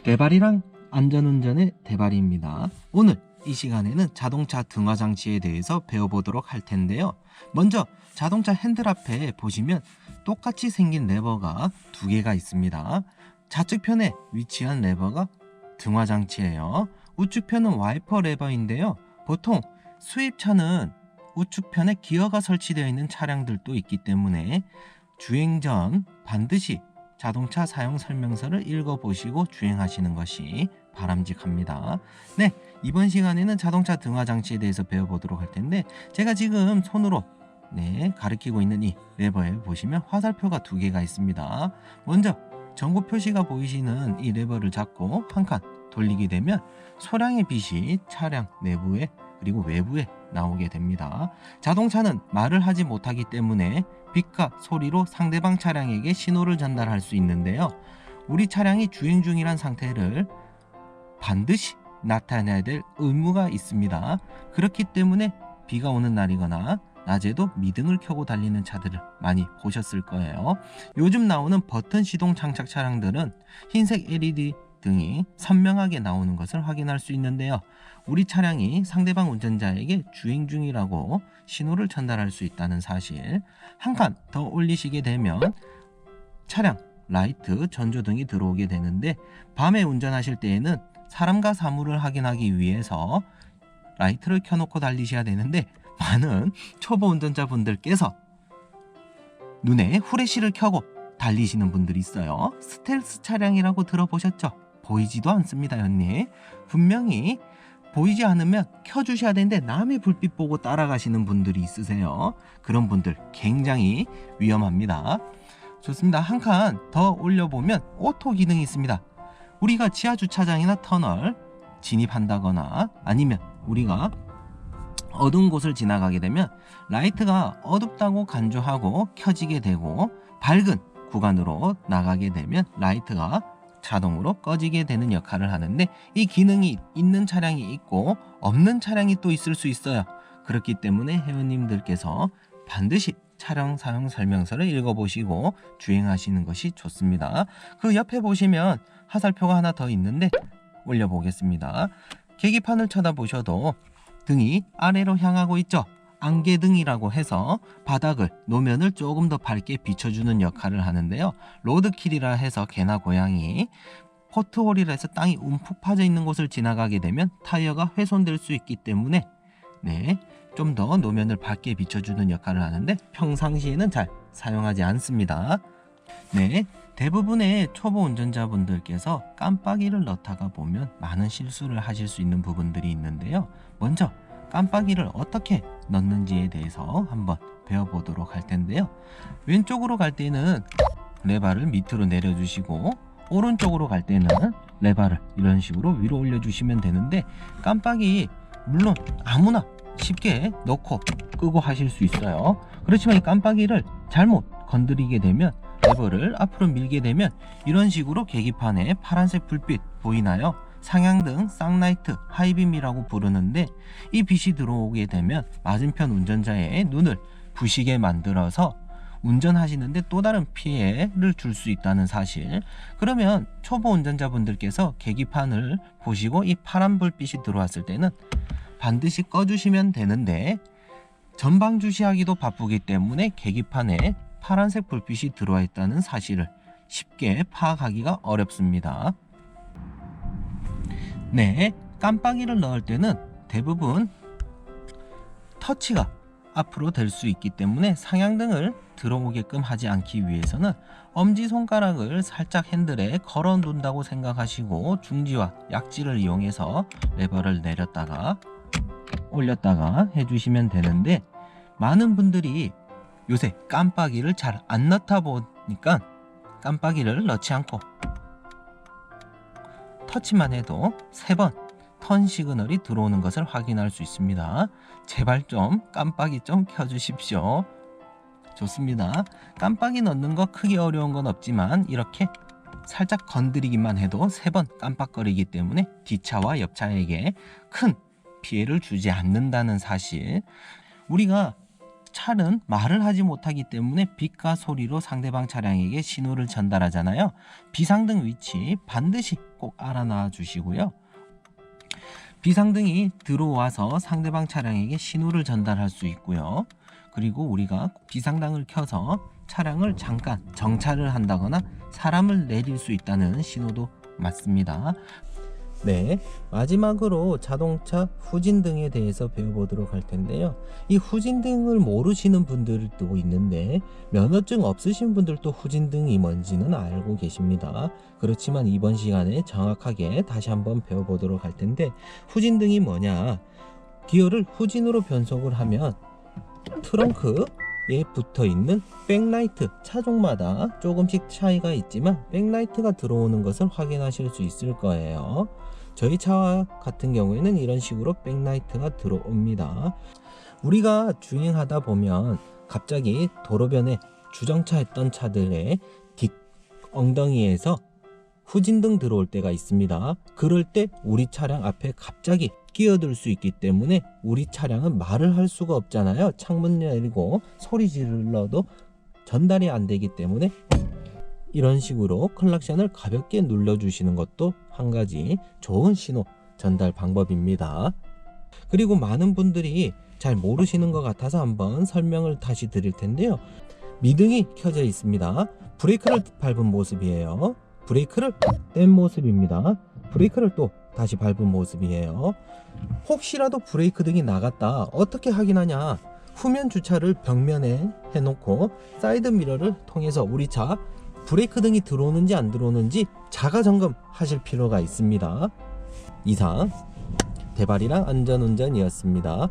대발이랑 안전운전의 대발이입니다. 오늘 이 시간에는 자동차 등화 장치에 대해서 배워보도록 할 텐데요. 먼저 자동차 핸들 앞에 보시면 똑같이 생긴 레버가 두 개가 있습니다. 좌측편에 위치한 레버가 등화 장치예요. 우측편은 와이퍼 레버인데요. 보통 수입차는 우측편에 기어가 설치되어 있는 차량들도 있기 때문에 주행 전 반드시 자동차 사용 설명서를 읽어보시고 주행하시는 것이 바람직합니다. 네, 이번 시간에는 자동차 등화 장치에 대해서 배워보도록 할 텐데, 제가 지금 손으로 가리키고 있는 이 레버에 보시면 화살표가 두 개가 있습니다. 먼저 전구 표시가 보이시는 이 레버를 잡고 한 칸 돌리게 되면 소량의 빛이 차량 내부에 그리고 외부에 나오게 됩니다. 자동차는 말을 하지 못하기 때문에 빛과 소리로 상대방 차량에게 신호를 전달할 수 있는데요. 우리 차량이 주행 중이란 상태를 반드시 나타내야 될 의무가 있습니다. 그렇기 때문에 비가 오는 날이거나 낮에도 미등을 켜고 달리는 차들을 많이 보셨을 거예요. 요즘 나오는 버튼 시동 장착 차량들은 흰색 LED 등이 선명하게 나오는 것을 확인할 수 있는데요. 우리 차량이 상대방 운전자에게 주행 중이라고 신호를 전달할 수 있다는 사실. 한 칸 더 올리시게 되면 차량 라이트 전조등이 들어오게 되는데, 밤에 운전하실 때에는 사람과 사물을 확인하기 위해서 라이트를 켜놓고 달리셔야 되는데, 많은 초보 운전자분들께서 눈에 후레쉬를 켜고 달리시는 분들이 있어요. 스텔스 차량이라고 들어보셨죠? 보이지도 않습니다, 현님. 분명히 보이지 않으면 켜주셔야 되는데 남의 불빛 보고 따라가시는 분들이 있으세요. 그런 분들 굉장히 위험합니다. 좋습니다. 한 칸 더 올려보면 오토 기능이 있습니다. 우리가 지하 주차장이나 터널 진입한다거나 아니면 우리가 어두운 곳을 지나가게 되면 라이트가 어둡다고 간주하고 켜지게 되고, 밝은 구간으로 나가게 되면 라이트가 자동으로 꺼지게 되는 역할을 하는데, 이 기능이 있는 차량이 있고 없는 차량이 또 있을 수 있어요. 그렇기 때문에 회원님들께서 반드시 차량 사용 설명서를 읽어보시고 주행하시는 것이 좋습니다. 그 옆에 보시면 화살표가 하나 더 있는데 올려보겠습니다. 계기판을 쳐다보셔도 등이 아래로 향하고 있죠. 안개등이라고 해서 바닥을, 노면을 조금 더 밝게 비춰주는 역할을 하는데요. 로드킬이라 해서 개나 고양이, 포트홀이라 해서 땅이 움푹 파져 있는 곳을 지나가게 되면 타이어가 훼손될 수 있기 때문에 좀 더 노면을 밝게 비춰주는 역할을 하는데, 평상시에는 잘 사용하지 않습니다. 대부분의 초보 운전자분들께서 깜빡이를 넣다가 보면 많은 실수를 하실 수 있는 부분들이 있는데요. 먼저 깜빡이를 어떻게 넣는지에 대해서 한번 배워보도록 할 텐데요. 왼쪽으로 갈 때는 레바를 밑으로 내려주시고, 오른쪽으로 갈 때는 레바를 이런 식으로 위로 올려주시면 되는데, 깜빡이 물론 아무나 쉽게 넣고 끄고 하실 수 있어요. 그렇지만 이 깜빡이를 잘못 건드리게 되면, 레버를 앞으로 밀게 되면 이런 식으로 계기판에 파란색 불빛 보이나요? 상향등, 쌍라이트, 하이빔이라고 부르는데, 이 빛이 들어오게 되면 맞은편 운전자의 눈을 부시게 만들어서 운전하시는데 또 다른 피해를 줄 수 있다는 사실. 그러면 초보 운전자분들께서 계기판을 보시고 이 파란 불빛이 들어왔을 때는 반드시 꺼주시면 되는데, 전방 주시하기도 바쁘기 때문에 계기판에 파란색 불빛이 들어와 있다는 사실을 쉽게 파악하기가 어렵습니다. 깜빡이를 넣을 때는 대부분 터치가 앞으로 될 수 있기 때문에 상향등을 들어오게끔 하지 않기 위해서는 엄지손가락을 살짝 핸들에 걸어 둔다고 생각하시고 중지와 약지를 이용해서 레버를 내렸다가 올렸다가 해주시면 되는데, 많은 분들이 요새 깜빡이를 잘 안 넣다 보니까 깜빡이를 넣지 않고 터치만 해도 3번 턴 시그널이 들어오는 것을 확인할 수 있습니다. 제발 좀 깜빡이 좀 켜주십시오. 좋습니다. 깜빡이 넣는 거 크게 어려운 건 없지만 이렇게 살짝 건드리기만 해도 3번 깜빡거리기 때문에 뒷차와 옆차에게 큰 피해를 주지 않는다는 사실. 우리가 차는 말을 하지 못하기 때문에 빛과 소리로 상대방 차량에게 신호를 전달하잖아요. 비상등 위치 반드시 꼭 알아놔 주시고요. 비상등이 들어와서 상대방 차량에게 신호를 전달할 수 있고요. 그리고 우리가 비상등을 켜서 차량을 잠깐 정차를 한다거나 사람을 내릴 수 있다는 신호도 맞습니다. 네, 마지막으로 자동차 후진등에 대해서 배워보도록 할 텐데요. 이 후진등을 모르시는 분들도 있는데 면허증 없으신 분들도 후진등이 뭔지는 알고 계십니다. 그렇지만 이번 시간에 정확하게 다시 한번 배워보도록 할 텐데, 후진등이 뭐냐, 기어를 후진으로 변속을 하면 트렁크에 붙어있는 백라이트, 차종마다 조금씩 차이가 있지만 백라이트가 들어오는 것을 확인하실 수 있을 거예요. 저희 차 같은 경우에는 이런 식으로 백라이트가 들어옵니다. 우리가 주행하다 보면 갑자기 도로변에 주정차했던 차들의 뒷 엉덩이에서 후진등 들어올 때가 있습니다. 그럴 때 우리 차량 앞에 갑자기 끼어들 수 있기 때문에 우리 차량은 말을 할 수가 없잖아요. 창문 열고 소리 질러도 전달이 안 되기 때문에 이런 식으로 클락션을 가볍게 눌러주시는 것도 한 가지 좋은 신호 전달 방법입니다. 그리고 많은 분들이 잘 모르시는 것 같아서 한번 설명을 다시 드릴 텐데요. 미등이 켜져 있습니다. 브레이크를 밟은 모습이에요. 브레이크를 뗀 모습입니다. 브레이크를 또 다시 밟은 모습이에요. 혹시라도 브레이크 등이 나갔다 어떻게 확인하냐, 후면 주차를 벽면에 해놓고 사이드 미러를 통해서 우리 차 브레이크 등이 들어오는지 안 들어오는지 자가 점검 하실 필요가 있습니다. 이상 대발이랑 안전운전이었습니다.